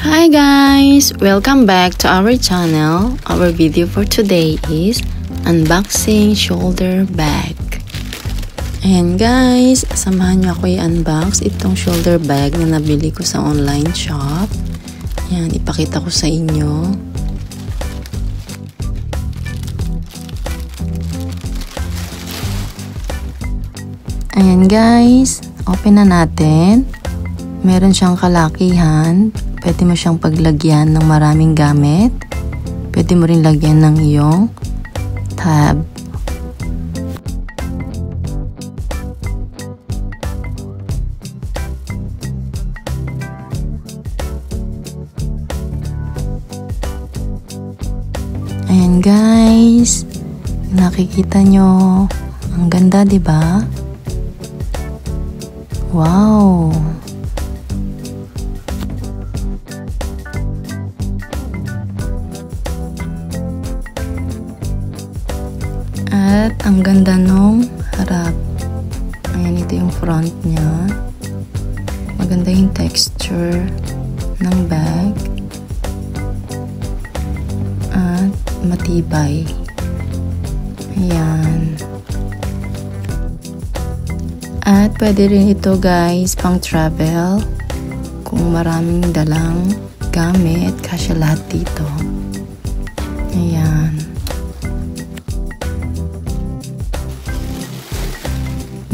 Hi guys! Welcome back to our channel. Our video for today is unboxing shoulder bag. Ayan guys, samahan nyo ako i-unbox itong shoulder bag na nabili ko sa online shop. Ayan, ipakita ko sa inyo. Ayan guys, open na natin. Meron siyang kalakihan. Pwede mo siyang paglagyan ng maraming gamit. Pwede mo rin lagyan ng iyong tab. Ayan guys, nakikita nyo, ang ganda 'di ba? Wow! At ang ganda nung harap. Ayan, ito yung front niya. Maganda yung texture ng bag. At matibay. Ayan. At pwede rin ito guys pang travel. Kung maraming dalang gamit, kasya lahat dito. Ayan.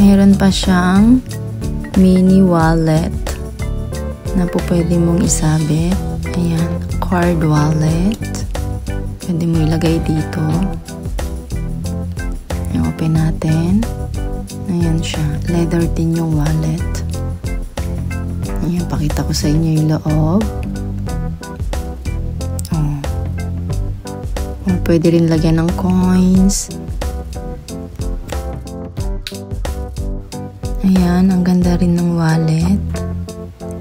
Meron pa siyang mini wallet na po pwede mong isabit. Ayan, card wallet. Pwede mo ilagay dito. I-open natin. Ayan siya. Leather din yung wallet. Ayan, pakita ko sa inyo yung loob. Oh. Pwede rin lagyan ng coins. Ayan, ang ganda rin ng wallet.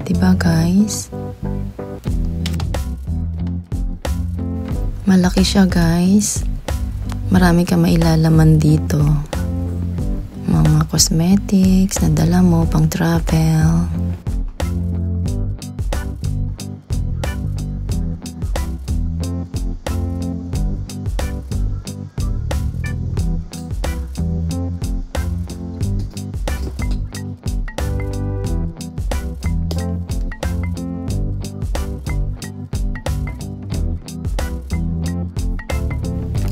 Diba guys? Malaki siya guys. Marami ka mailalaman dito. Mga cosmetics na dala mo pang travel.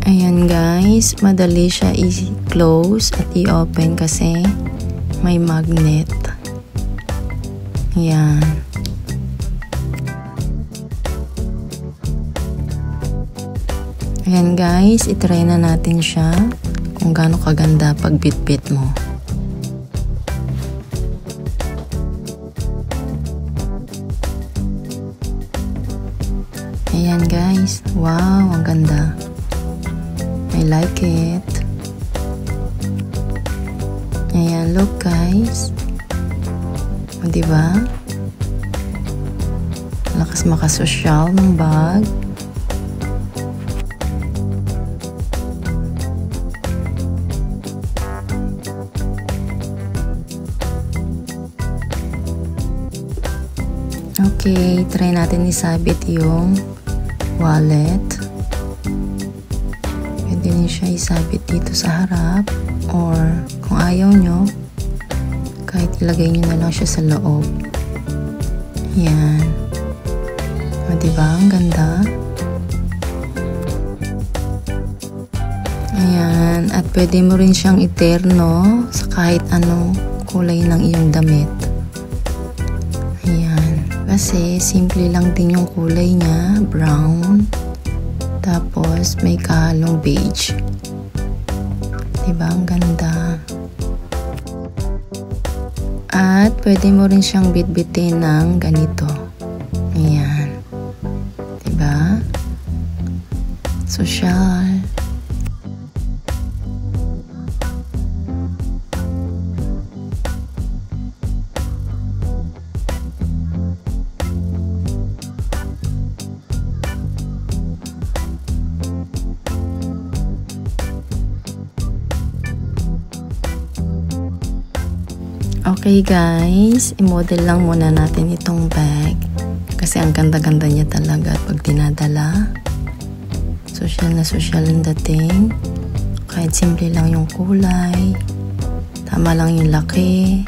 Ayan guys, madali siya i-close at i-open kasi may magnet. Ayan. Ayan guys, itry na natin siya kung gaano kaganda pag bit-bit mo. Ayan guys, wow, ang ganda. I like it. Ayan, look guys. O, diba? Lakas makasosyal ng bag. Okay, try natin isabit yung wallet. Pwede din siya isabit dito sa harap, or kung ayaw nyo, kahit ilagay nyo na lang siya sa loob. Yan. Diba? Ang ganda. Ayan. At pwede mo rin siyang iterno sa kahit anong kulay ng iyong damit. Ayan. Kasi simple lang din yung kulay niya. Brown. Tapos may kahalong beige. Diba? Ang ganda. At pwede mo rin siyang bitbitin ng ganito. Ayan. Diba? Social. Okay guys, i-model lang muna natin itong bag kasi ang ganda-ganda niya talaga pag dinadala. Social na social ang dating. Kahit simple lang yung kulay, tama lang yung laki,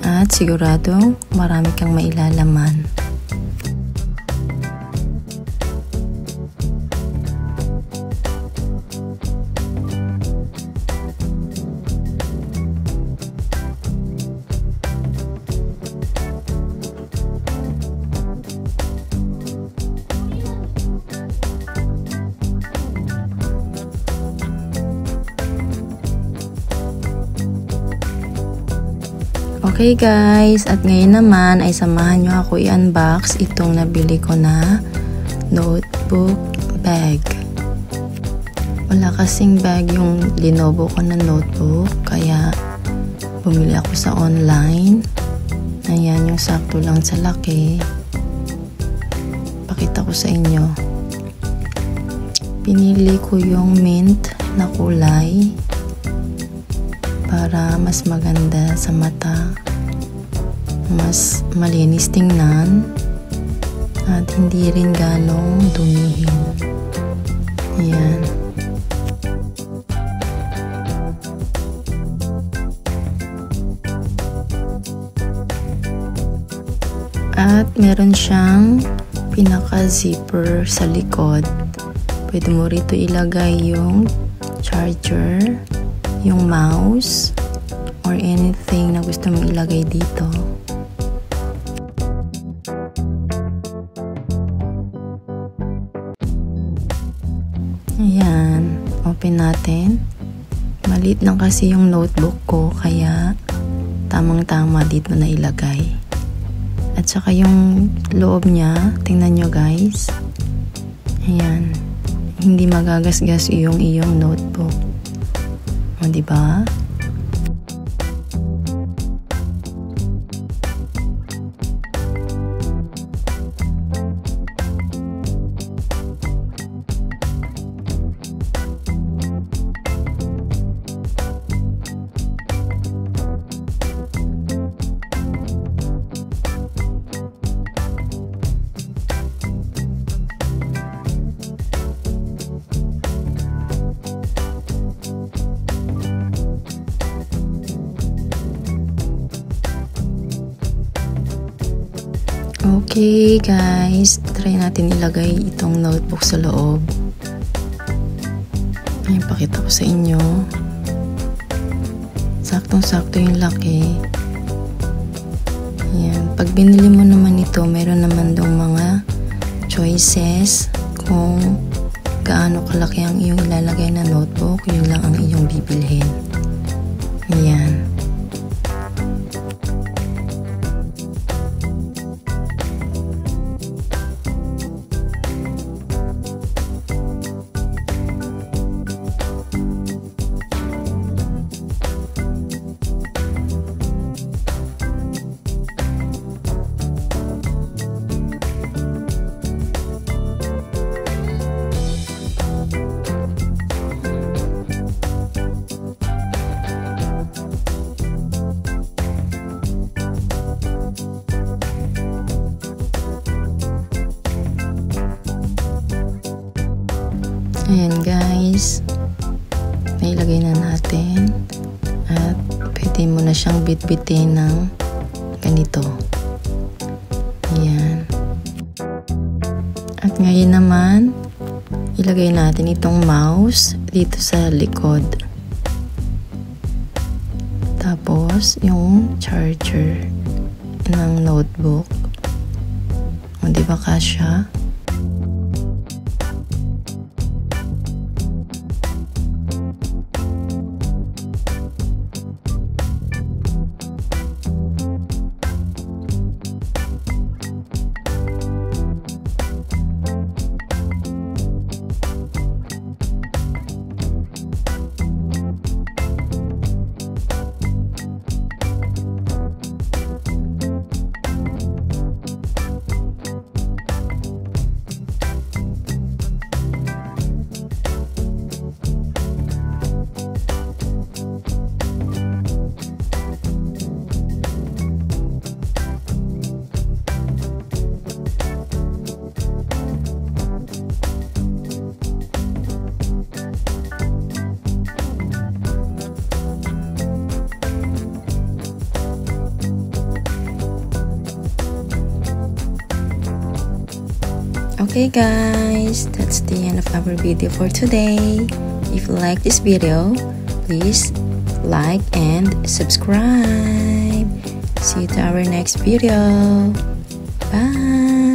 at siguradong marami kang mailalaman. Okay guys, at ngayon naman ay samahan nyo ako i-unbox itong nabili ko na notebook bag. Wala kasing bag yung Lenovo ko na notebook, kaya bumili ako sa online. Ayan, yung sakto lang sa laki. Pakita ko sa inyo. Pinili ko yung mint na kulay para mas maganda sa mata, mas malinis tingnan, at hindi rin ganong dumihin. Ayan. At meron siyang pinaka-zipper sa likod. Pwede mo rito ilagay yung charger, yung mouse, or anything na gusto mong ilagay dito. Ayan, open natin. Maliit lang kasi yung notebook ko, kaya tamang-tama dito na ilagay. At saka yung loob niya, tingnan nyo guys. Ayan, hindi magagasgas iyong notebook. O, diba? Okay guys, try natin ilagay itong notebook sa loob. Ayan, pakita ko sa inyo. Saktong-sakto yung laki. Ayan, pag binili mo naman ito, meron naman dong mga choices kung gaano kalaki ang iyong ilalagay na notebook. Yun lang ang iyong bibilhin. Ayan. Ayan guys, nailagay na natin at pwede mo na siyang bitbitin ng ganito. Ayan. At ngayon naman, ilagay natin itong mouse dito sa likod. Tapos, yung charger ng notebook. O, di ba kasya? Okay guys, that's the end of our video for today. If you like this video, please like and subscribe. See you to our next video. Bye!